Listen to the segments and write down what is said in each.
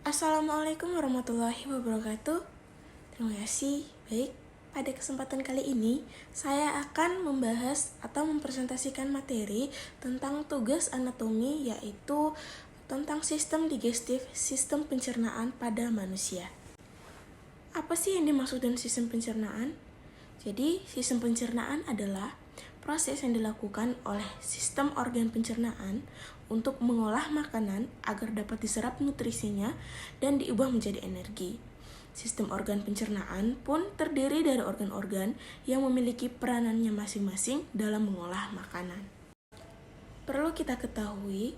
Assalamualaikum warahmatullahi wabarakatuh. Terima kasih. Baik, pada kesempatan kali ini saya akan membahas atau mempresentasikan materi tentang tugas anatomi, yaitu tentang sistem digestif, sistem pencernaan pada manusia. Apa sih yang dimaksud dengan sistem pencernaan? Jadi, sistem pencernaan adalah proses yang dilakukan oleh sistem organ pencernaan untuk mengolah makanan agar dapat diserap nutrisinya dan diubah menjadi energi. Sistem organ pencernaan pun terdiri dari organ-organ yang memiliki peranannya masing-masing dalam mengolah makanan. Perlu kita ketahui,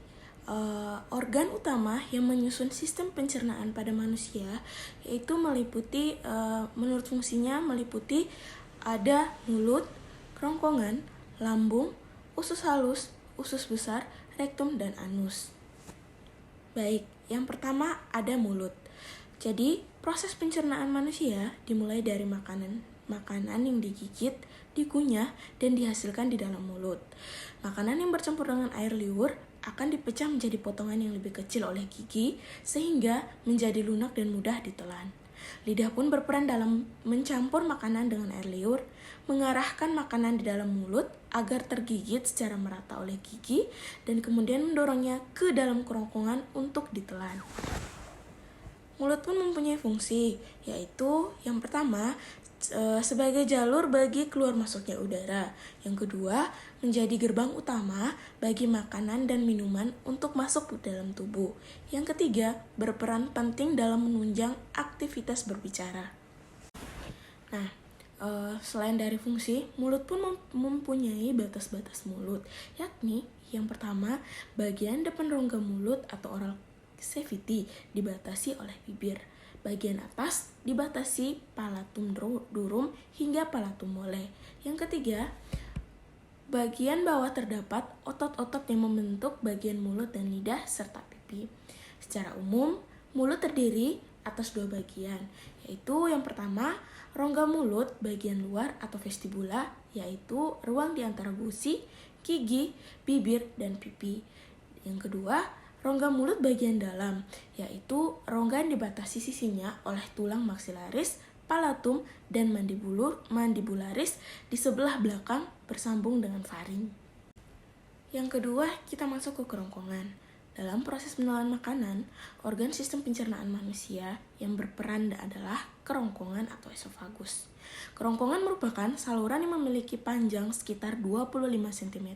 organ utama yang menyusun sistem pencernaan pada manusia yaitu meliputi, menurut fungsinya meliputi ada mulut, kerongkongan, lambung, usus halus, usus besar, rektum, dan anus. Baik, yang pertama ada mulut. Jadi, proses pencernaan manusia dimulai dari makanan yang digigit, dikunyah, dan dihasilkan di dalam mulut. Makanan yang bercampur dengan air liur akan dipecah menjadi potongan yang lebih kecil oleh gigi, sehingga menjadi lunak dan mudah ditelan. Lidah pun berperan dalam mencampur makanan dengan air liur, mengarahkan makanan di dalam mulut agar tergigit secara merata oleh gigi, dan kemudian mendorongnya ke dalam kerongkongan untuk ditelan. Mulut pun mempunyai fungsi, yaitu yang pertama, sebagai jalur bagi keluar masuknya udara. Yang kedua, menjadi gerbang utama bagi makanan dan minuman untuk masuk ke dalam tubuh. Yang ketiga, berperan penting dalam menunjang aktivitas berbicara. Nah, selain dari fungsi, mulut pun mempunyai batas-batas mulut, yakni yang pertama, bagian depan rongga mulut atau oral cavity dibatasi oleh bibir. Bagian atas dibatasi palatum durum hingga palatum mole. Yang ketiga, bagian bawah terdapat otot-otot yang membentuk bagian mulut dan lidah serta pipi. Secara umum, mulut terdiri atas dua bagian, yaitu yang pertama, rongga mulut bagian luar atau vestibula, yaitu ruang di antara gusi, gigi, bibir, dan pipi. Yang kedua, rongga mulut bagian dalam, yaitu rongga yang dibatasi sisinya oleh tulang maksilaris, palatum, dan mandibularis di sebelah belakang bersambung dengan faring. Yang kedua, kita masuk ke kerongkongan. Dalam proses menelan makanan, organ sistem pencernaan manusia yang berperan adalah kerongkongan atau esofagus. Kerongkongan merupakan saluran yang memiliki panjang sekitar 25 cm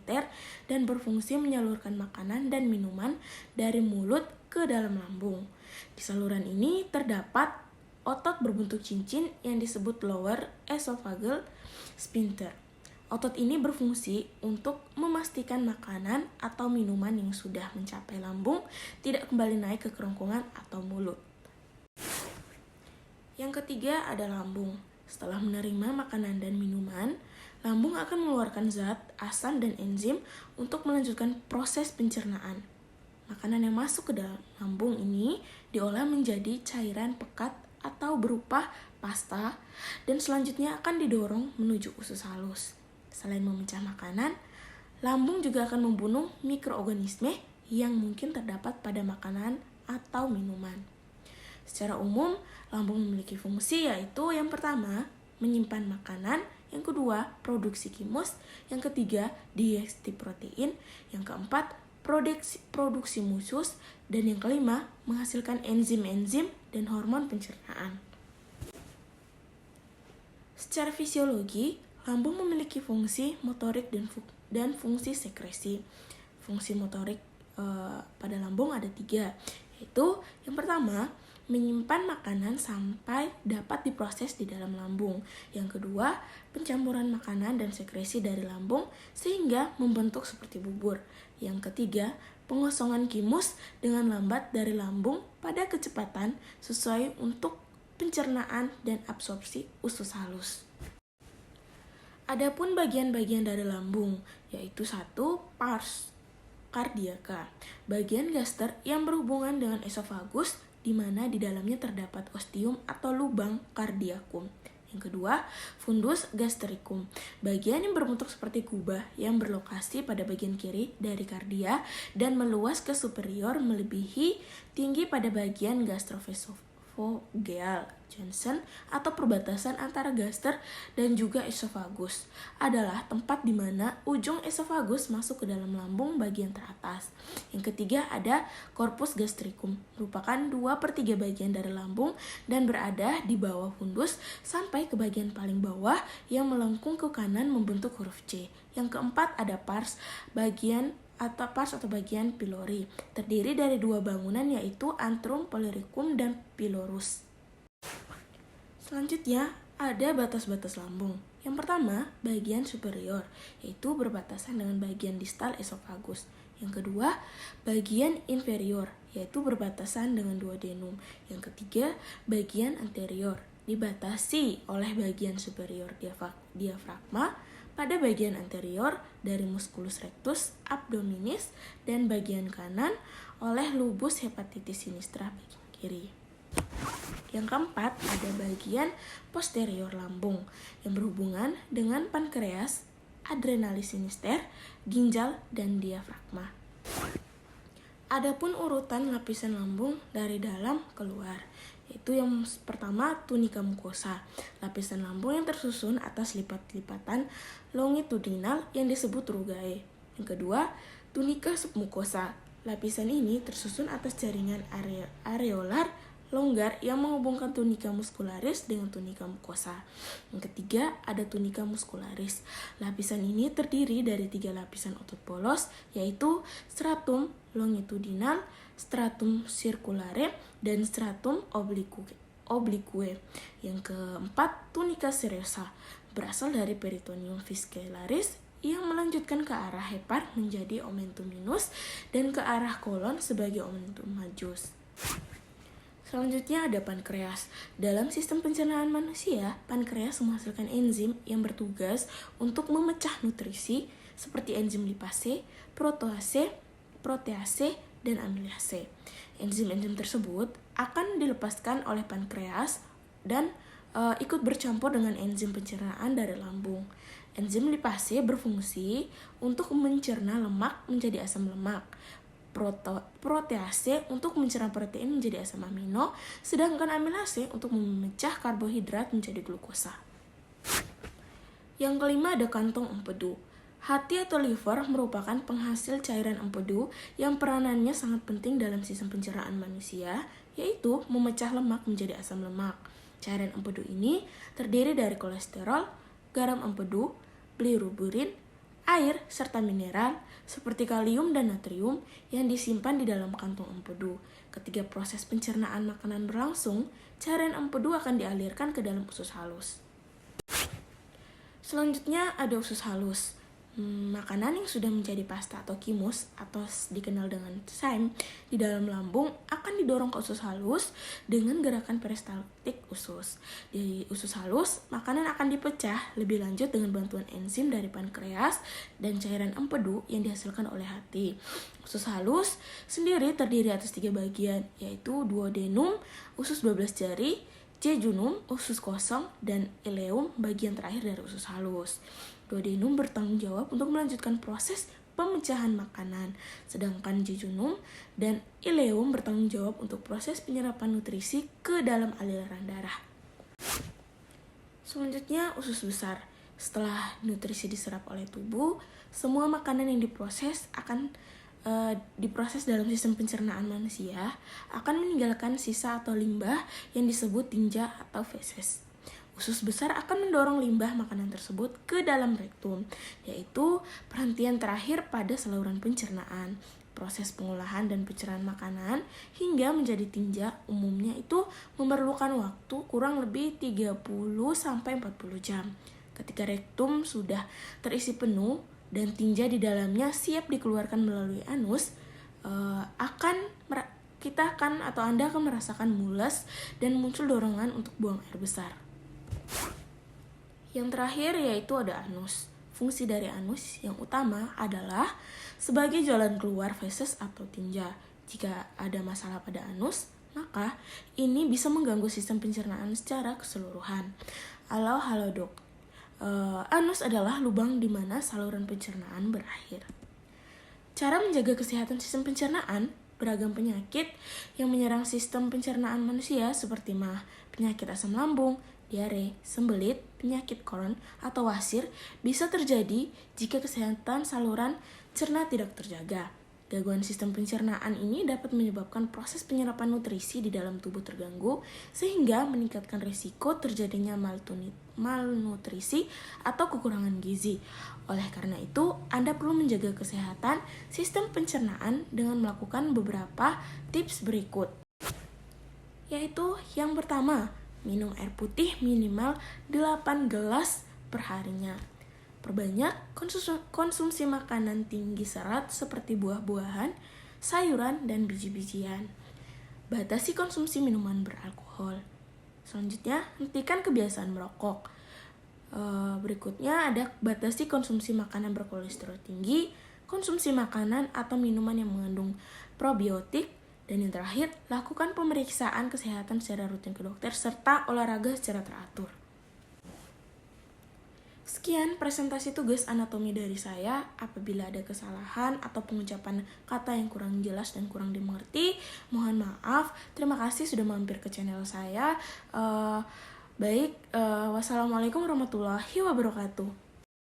dan berfungsi menyalurkan makanan dan minuman dari mulut ke dalam lambung. Di saluran ini terdapat otot berbentuk cincin yang disebut lower esophageal sphincter. Otot ini berfungsi untuk memastikan makanan atau minuman yang sudah mencapai lambung tidak kembali naik ke kerongkongan atau mulut. Yang ketiga ada lambung. Setelah menerima makanan dan minuman, lambung akan mengeluarkan zat, asam, dan enzim untuk melanjutkan proses pencernaan. Makanan yang masuk ke dalam lambung ini diolah menjadi cairan pekat atau berupa pasta dan selanjutnya akan didorong menuju usus halus. Selain memecah makanan, lambung juga akan membunuh mikroorganisme yang mungkin terdapat pada makanan atau minuman. Secara umum, lambung memiliki fungsi yaitu yang pertama, menyimpan makanan, yang kedua, produksi kimus, yang ketiga, digesti protein, yang keempat, produksi musus, dan yang kelima, menghasilkan enzim-enzim dan hormon pencernaan. Secara fisiologi, lambung memiliki fungsi motorik dan fungsi sekresi. Fungsi motorik pada lambung ada 3, yaitu yang pertama, menyimpan makanan sampai dapat diproses di dalam lambung. Yang kedua, pencampuran makanan dan sekresi dari lambung sehingga membentuk seperti bubur. Yang ketiga, pengosongan kimus dengan lambat dari lambung pada kecepatan sesuai untuk pencernaan dan absorpsi usus halus. Adapun bagian-bagian dari lambung, yaitu 1. Pars cardiaca, bagian gaster yang berhubungan dengan esofagus, di mana di dalamnya terdapat ostium atau lubang kardiakum. Yang kedua, fundus gastricum, bagian yang berbentuk seperti kubah yang berlokasi pada bagian kiri dari kardia dan meluas ke superior melebihi tinggi pada bagian gastroesophageal junction atau perbatasan antara gaster dan juga esofagus. Adalah tempat di mana ujung esofagus masuk ke dalam lambung bagian teratas. Yang ketiga ada corpus gastricum, merupakan 2/3 bagian dari lambung dan berada di bawah fundus sampai ke bagian paling bawah yang melengkung ke kanan membentuk huruf C. Yang keempat ada pars, bagian pylori, terdiri dari 2 bangunan yaitu antrum pyloricum dan pylorus. Selanjutnya ada batas-batas lambung. Yang pertama, bagian superior, yaitu berbatasan dengan bagian distal esofagus. Yang kedua, bagian inferior, yaitu berbatasan dengan duodenum. Yang ketiga, bagian anterior, dibatasi oleh bagian superior diafragma pada bagian anterior dari musculus rectus abdominis dan bagian kanan oleh lubus hepatitis sinistra bagian kiri. Yang keempat, ada bagian posterior lambung yang berhubungan dengan pankreas, adrenalis sinister, ginjal, dan diafragma. Adapun urutan lapisan lambung dari dalam keluar, yaitu yang pertama tunika mukosa, lapisan lambung yang tersusun atas lipat-lipatan longitudinal yang disebut rugae. Yang kedua, tunika submukosa, lapisan ini tersusun atas jaringan areolar longgar yang menghubungkan tunika muscularis dengan tunika mukosa. Yang ketiga, ada tunika muscularis. Lapisan ini terdiri dari 3 lapisan otot polos, yaitu stratum longitudinal, stratum circulare, dan stratum oblique. Yang keempat, tunika seriosa, berasal dari peritoneum fiscalaris yang melanjutkan ke arah hepar menjadi omentum minus dan ke arah kolon sebagai omentum majus. Selanjutnya ada pankreas. Dalam sistem pencernaan manusia, pankreas menghasilkan enzim yang bertugas untuk memecah nutrisi seperti enzim lipase, protease, dan amilase. Enzim-enzim tersebut akan dilepaskan oleh pankreas dan ikut bercampur dengan enzim pencernaan dari lambung. Enzim lipase berfungsi untuk mencerna lemak menjadi asam lemak. Protease untuk mencerna protein menjadi asam amino, sedangkan amilase untuk memecah karbohidrat menjadi glukosa. Yang kelima ada kantong empedu. Hati atau liver merupakan penghasil cairan empedu yang peranannya sangat penting dalam sistem pencernaan manusia, yaitu memecah lemak menjadi asam lemak. Cairan empedu ini terdiri dari kolesterol, garam empedu, bilirubirin, air, serta mineral seperti kalium dan natrium yang disimpan di dalam kantong empedu. Ketika proses pencernaan makanan berlangsung, cairan empedu akan dialirkan ke dalam usus halus. Selanjutnya ada usus halus. Makanan yang sudah menjadi pasta atau kimus atau dikenal dengan chyme di dalam lambung akan didorong ke usus halus dengan gerakan peristaltik usus. Di usus halus, makanan akan dipecah lebih lanjut dengan bantuan enzim dari pankreas dan cairan empedu yang dihasilkan oleh hati. Usus halus sendiri terdiri atas 3 bagian, yaitu duodenum, usus 12 jari, jejunum, usus kosong, dan ileum, bagian terakhir dari usus halus. Duodenum bertanggung jawab untuk melanjutkan proses pemecahan makanan, sedangkan jejunum dan ileum bertanggung jawab untuk proses penyerapan nutrisi ke dalam aliran darah. Selanjutnya, usus besar. Setelah nutrisi diserap oleh tubuh, semua makanan yang diproses dalam sistem pencernaan manusia akan meninggalkan sisa atau limbah yang disebut tinja atau feses. Usus besar akan mendorong limbah makanan tersebut ke dalam rektum, yaitu perhentian terakhir pada saluran pencernaan. Proses pengolahan dan pencernaan makanan hingga menjadi tinja umumnya itu memerlukan waktu kurang lebih 30-40 jam. Ketika rektum sudah terisi penuh dan tinja di dalamnya siap dikeluarkan melalui anus, Anda akan merasakan mules dan muncul dorongan untuk buang air besar. Yang terakhir yaitu ada anus. Fungsi dari anus yang utama adalah sebagai jalan keluar feses atau tinja. Jika ada masalah pada anus, maka ini bisa mengganggu sistem pencernaan secara keseluruhan. Halo dok, anus adalah lubang di mana saluran pencernaan berakhir. Cara menjaga kesehatan sistem pencernaan, beragam penyakit yang menyerang sistem pencernaan manusia seperti mah, penyakit asam lambung, diare, sembelit, penyakit Crohn atau wasir bisa terjadi jika kesehatan saluran cerna tidak terjaga. Gangguan sistem pencernaan ini dapat menyebabkan proses penyerapan nutrisi di dalam tubuh terganggu sehingga meningkatkan risiko terjadinya malnutrisi atau kekurangan gizi. Oleh karena itu, Anda perlu menjaga kesehatan sistem pencernaan dengan melakukan beberapa tips berikut. Yaitu yang pertama, minum air putih minimal 8 gelas perharinya. Perbanyak konsumsi makanan tinggi serat seperti buah-buahan, sayuran, dan biji-bijian. Batasi konsumsi minuman beralkohol. Selanjutnya, hentikan kebiasaan merokok. Berikutnya ada batasi konsumsi makanan berkolesterol tinggi, konsumsi makanan atau minuman yang mengandung probiotik, dan yang terakhir, lakukan pemeriksaan kesehatan secara rutin ke dokter serta olahraga secara teratur. Sekian presentasi tugas anatomi dari saya. Apabila ada kesalahan atau pengucapan kata yang kurang jelas dan kurang dimengerti, mohon maaf. Terima kasih sudah mampir ke channel saya. Wassalamualaikum warahmatullahi wabarakatuh.